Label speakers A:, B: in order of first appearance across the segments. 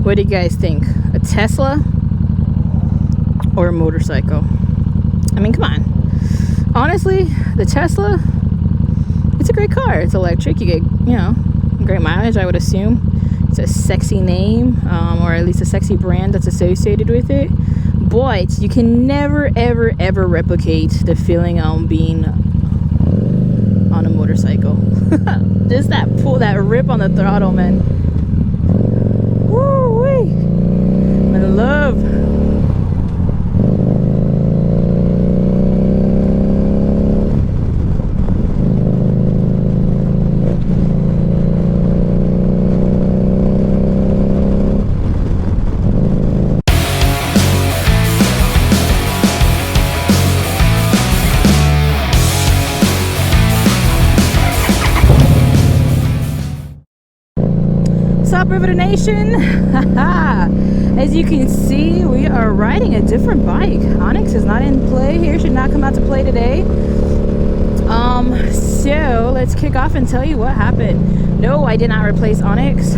A: What do you guys think? A Tesla or a motorcycle? I mean, come on. Honestly, the Tesla, it's a great car. It's electric. You get, great mileage, I would assume. It's a sexy name, or at least a sexy brand that's associated with it. But you can never, ever, ever replicate the feeling on being on a motorcycle. Just that pull, that rip on the throttle, man. Woo-wee. I love. What's up, Riveter Nation? As you can see, we are riding a different bike. Onyx is not in play here, should not come out to play today. So let's kick off and tell you what happened. No, I did not replace Onyx.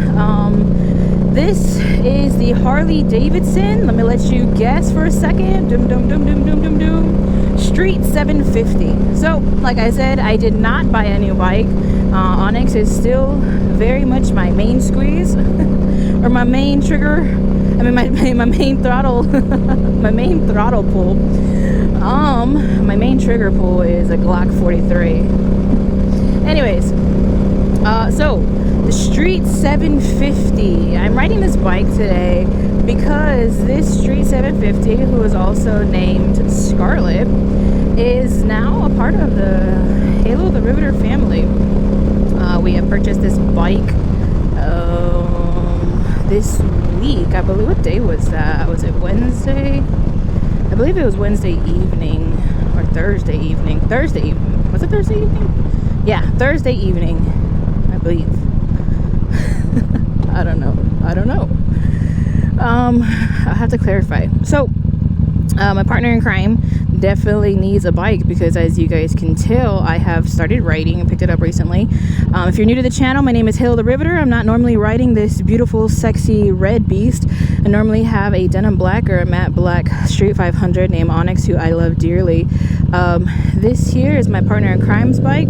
A: This is the Harley Davidson. Let me let you guess for a second. Street 750. So, like I said, I did not buy a new bike. Onyx is still very much my main squeeze, or my main trigger. I mean, my main throttle, my main throttle pull. My main trigger pull is a Glock 43. Anyways, so the Street 750. I'm riding this bike today because this Street 750, who is also named Scarlett, is now a part of the Halo the Riveter family. We have purchased this bike this week. I believe, what day was that? Was it Wednesday? I believe it was Wednesday evening or Thursday evening. Thursday evening. Was it Thursday evening? Yeah, Thursday evening, I believe. I don't know. I'll have to clarify. So, my partner in crime definitely needs a bike because, as you guys can tell, I have started riding and picked it up recently. If you're new to the channel, my name is Halo the Riveter. I'm not normally riding this beautiful, sexy red beast. I normally have a denim black or a matte black Street 500 named Onyx, who I love dearly. This here is my partner in crime's bike.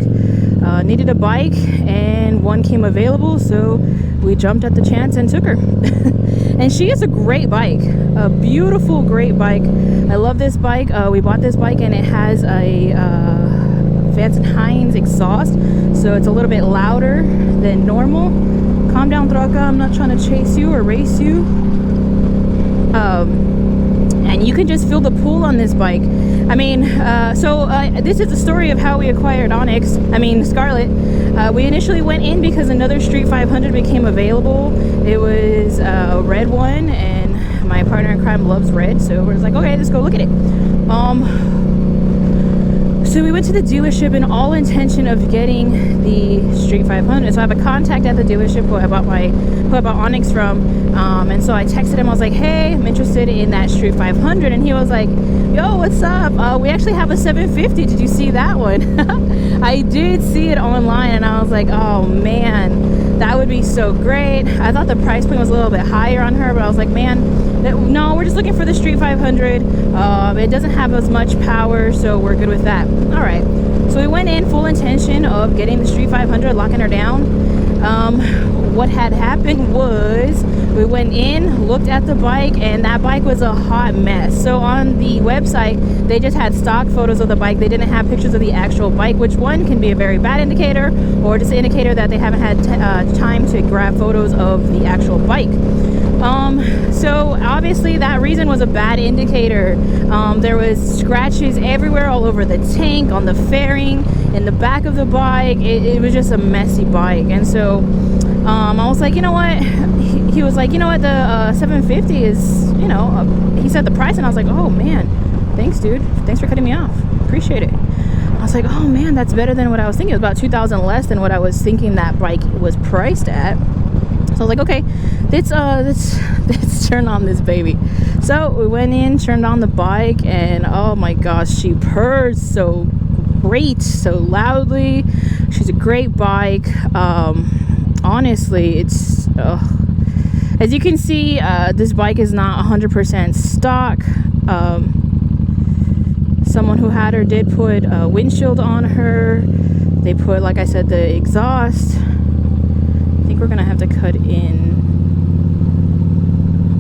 A: Needed a bike and one came available, so we jumped at the chance and took her. And she is a great bike, a beautiful, great bike. I love this bike. We bought this bike and it has a Vance & Hines exhaust, so it's a little bit louder than normal. Calm down, Troca. I'm not trying to chase you or race you. And you can just feel the pull on this bike. I mean, this is the story of how we acquired Scarlett. We initially went in because another Street 500 became available. It was a red one, and my partner in crime loves red, so we're just like, okay, let's go look at it. So we went to the dealership in all intention of getting the Street 500. So I have a contact at the dealership who I bought Onyx from, and so I texted him. I was like, hey, I'm interested in that Street 500, and he was like, yo, what's up? We actually have a 750. Did you see that one? I did see it online, and I was like, oh man, that would be so great. I thought the price point was a little bit higher on her, but I was like, man, no, we're just looking for the Street 500. It doesn't have as much power, so we're good with that. All right, so we went in full intention of getting the Street 500, locking her down. What had happened was we went in, looked at the bike, and that bike was a hot mess. So on the website, they just had stock photos of the bike. They didn't have pictures of the actual bike, which one can be a very bad indicator, or just an indicator that they haven't had time to grab photos of the actual bike. So obviously that reason was a bad indicator. There was scratches everywhere, all over the tank, on the fairing, in the back of the bike. It was just a messy bike. And so I was like, you know what? He was like, you know what? The 750 is, he said the price, and I was like, oh man, thanks, dude. Thanks for cutting me off. Appreciate it. I was like, oh man, that's better than what I was thinking. It was about $2,000 less than what I was thinking that bike was priced at. So I was like, okay, let's turn on this baby. So we went in, turned on the bike, and oh my gosh, she purrs so great, so loudly. She's a great bike. Honestly, it's As you can see, this bike is not 100% stock. Someone who had her did put a windshield on her. They put, like I said, the exhaust. I think we're gonna have to cut in.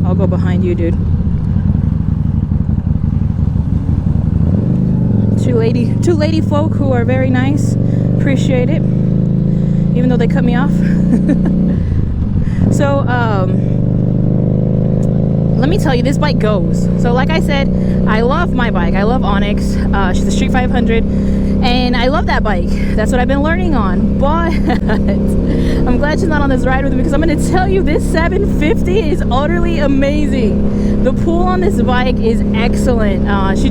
A: I'll go behind you, dude. Two lady folk who are very nice. Appreciate it, even though they cut me off. So let me tell you, this bike goes. So like I said, I love my bike. I love Onyx. She's a Street 500, and I love that bike. That's what I've been learning on. But I'm glad she's not on this ride with me, because I'm going to tell you, this 750 is utterly amazing. The pull on this bike is excellent. She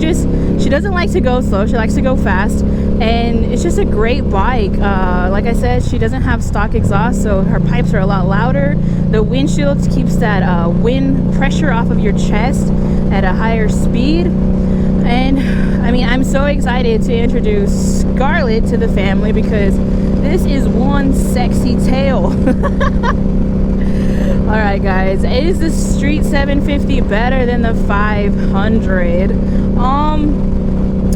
A: doesn't like to go slow. She likes to go fast, and it's just a great bike. Like I said, she doesn't have stock exhaust, so her pipes are a lot louder. The windshield keeps that wind pressure off of your chest at a higher speed. And I mean, I'm so excited to introduce Scarlett to the family, because this is one sexy tail. All right, guys, is the Street 750 better than the 500?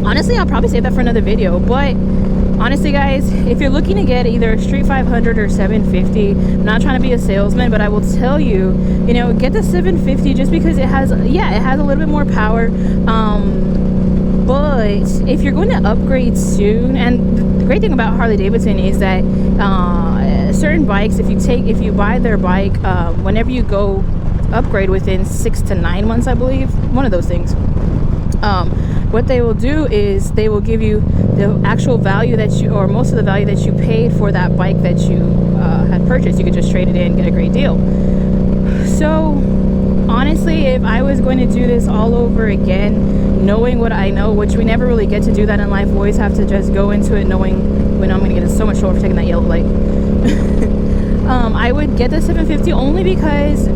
A: Honestly, I'll probably save that for another video. But honestly, guys, if you're looking to get either a Street 500 or 750, I'm not trying to be a salesman, but I will tell you, you know, get the 750 just because it has, yeah, it has a little bit more power. But if you're going to upgrade soon, and the great thing about Harley Davidson is that certain bikes, if you buy their bike, whenever you go upgrade within 6 to 9 months, I believe, one of those things, what they will do is they will give you the actual value that you, or most of the value that you paid for that bike that you had purchased. You could just trade it in and get a great deal. So honestly, if I was going to do this all over again, knowing what I know, which we never really get to do that in life, we always have to just go into it knowing when I'm going to get in so much trouble for taking that yellow light. I would get the 750 only because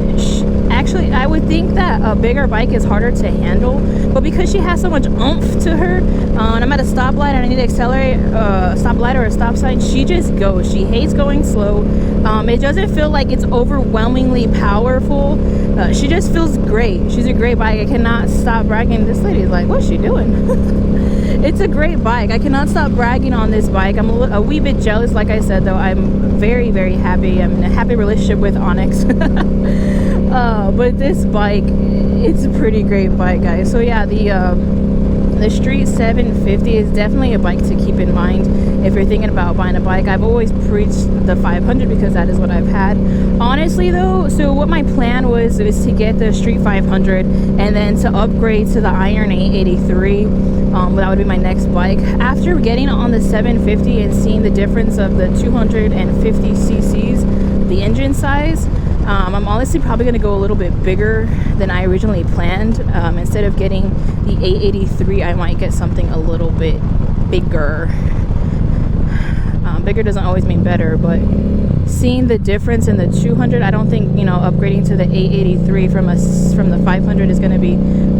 A: actually I would think that a bigger bike is harder to handle, but because she has so much oomph to her, and I'm at a stoplight and I need to accelerate, stoplight or a stop sign, she just goes. She hates going slow. It doesn't feel like it's overwhelmingly powerful. She just feels great. She's a great bike. I cannot stop bragging. This lady's like, what's she doing? It's a great bike. I cannot stop bragging on this bike. I'm a wee bit jealous. Like I said, though, I'm very, very happy. I'm in a happy relationship with Onyx. But this bike, it's a pretty great bike, guys. So yeah, the Street 750 is definitely a bike to keep in mind if you're thinking about buying a bike. I've always preached the 500 because that is what I've had. Honestly though, so what my plan was to get the Street 500 and then to upgrade to the Iron 883. That would be my next bike. After getting on the 750 and seeing the difference of the 250 cc's, the engine size, I'm honestly probably going to go a little bit bigger than I originally planned. Instead of getting the 883, I might get something a little bit bigger. Bigger doesn't always mean better, but seeing the difference in the 200, I don't think, you know, upgrading to the 883 from the 500 is going to be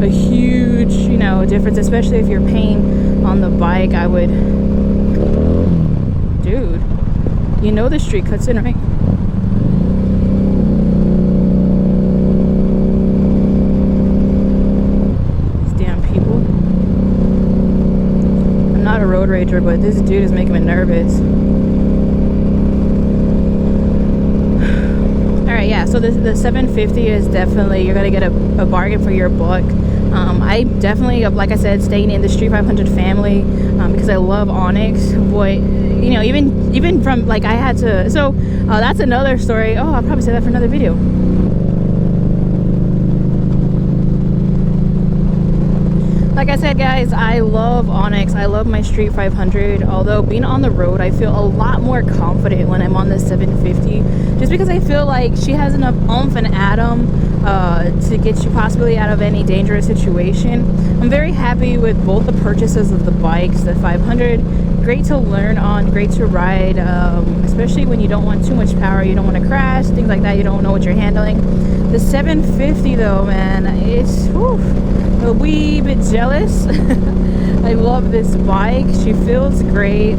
A: a huge, you know, difference, especially if you're paying on the bike. I would, dude, you know the street cuts in, right? Road rager, but this dude is making me nervous. Alright, yeah, so the 750 is definitely, you're gonna get a bargain for your buck. I definitely, like I said, staying in the Street 500 family because I love Onyx. Boy, you know, even from, like, I had to, so that's another story. Oh, I'll probably say that for another video. Like I said, guys, I love Onyx. I love my Street 500. Although being on the road, I feel a lot more confident when I'm on the 750. Just because I feel like she has enough oomph and atom to get you possibly out of any dangerous situation. I'm very happy with both the purchases of the bikes. The 500, great to learn on, great to ride, especially when you don't want too much power, you don't want to crash, things like that, you don't know what you're handling. The 750 though, man, it's a wee bit jealous. I love this bike. She feels great.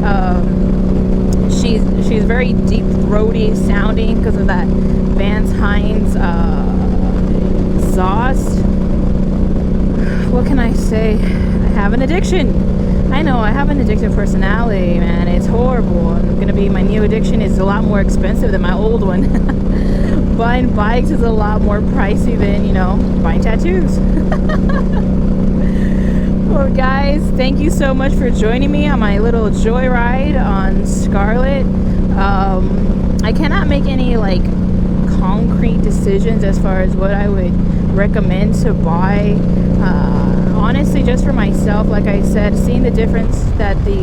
A: She's very deep throaty sounding because of that Vance Hines lost. What can I say? I have an addiction. I know I have an addictive personality, man. It's horrible. I'm gonna be, my new addiction is a lot more expensive than my old one. Buying bikes is a lot more pricey than, you know, buying tattoos. Well, guys, thank you so much for joining me on my little joyride on Scarlett. I cannot make any like concrete decisions as far as what I would recommend to buy. Honestly, just for myself, like I said, seeing the difference that the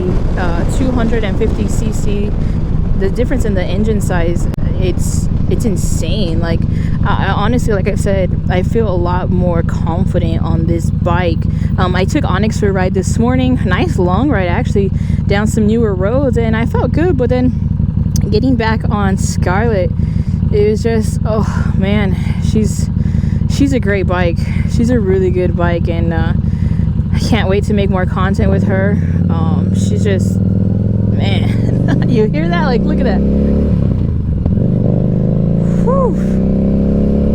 A: 250cc, the difference in the engine size, it's insane. Like I honestly, like I said, I feel a lot more confident on this bike. I took Onyx for a ride this morning, nice long ride actually, down some newer roads, and I felt good. But then getting back on Scarlett, it was just, oh man, she's a great bike. She's a really good bike, and I can't wait to make more content with her. She's just, man, you hear that? Like, look at that. Whew.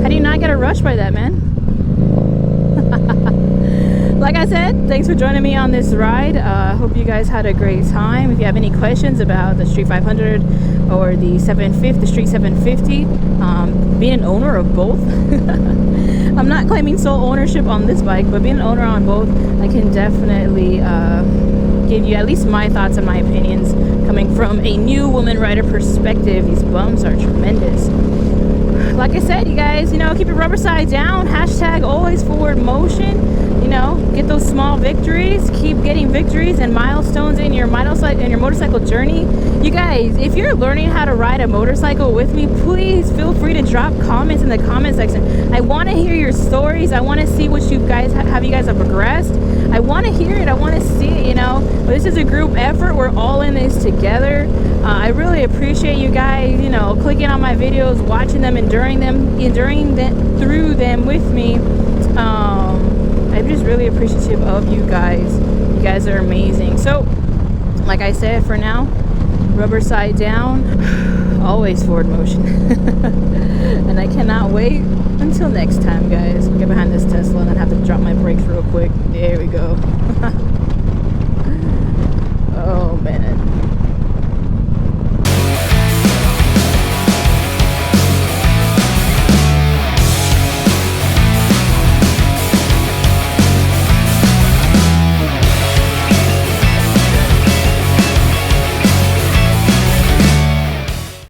A: How do you not get a rush by that, man? Like I said, thanks for joining me on this ride. Hope you guys had a great time. If you have any questions about the Street 500 or the 750, the Street 750, being an owner of both, I'm not claiming sole ownership on this bike, but being an owner on both, I can definitely give you at least my thoughts and my opinions coming from a new woman rider perspective. These bumps are tremendous. Like I said, you guys, you know, keep your rubber side down. Hashtag always forward motion. You know, get those small victories. Keep getting victories and milestones in your motorcycle journey. You guys, if you're learning how to ride a motorcycle with me, please feel free to drop comments in the comment section. I want to hear your stories. I want to see what you guys have progressed. I want to hear it. I want to see it, you know. But this is a group effort. We're all in this together. I really appreciate you guys, you know, clicking on my videos, watching them, enduring through them with me. I'm just really appreciative of you guys. You guys are amazing. So, like I said, for now, rubber side down, always forward motion. And I cannot wait until next time, guys. I'll get behind this Tesla and then have to drop my brakes real quick. There we go. Oh, man.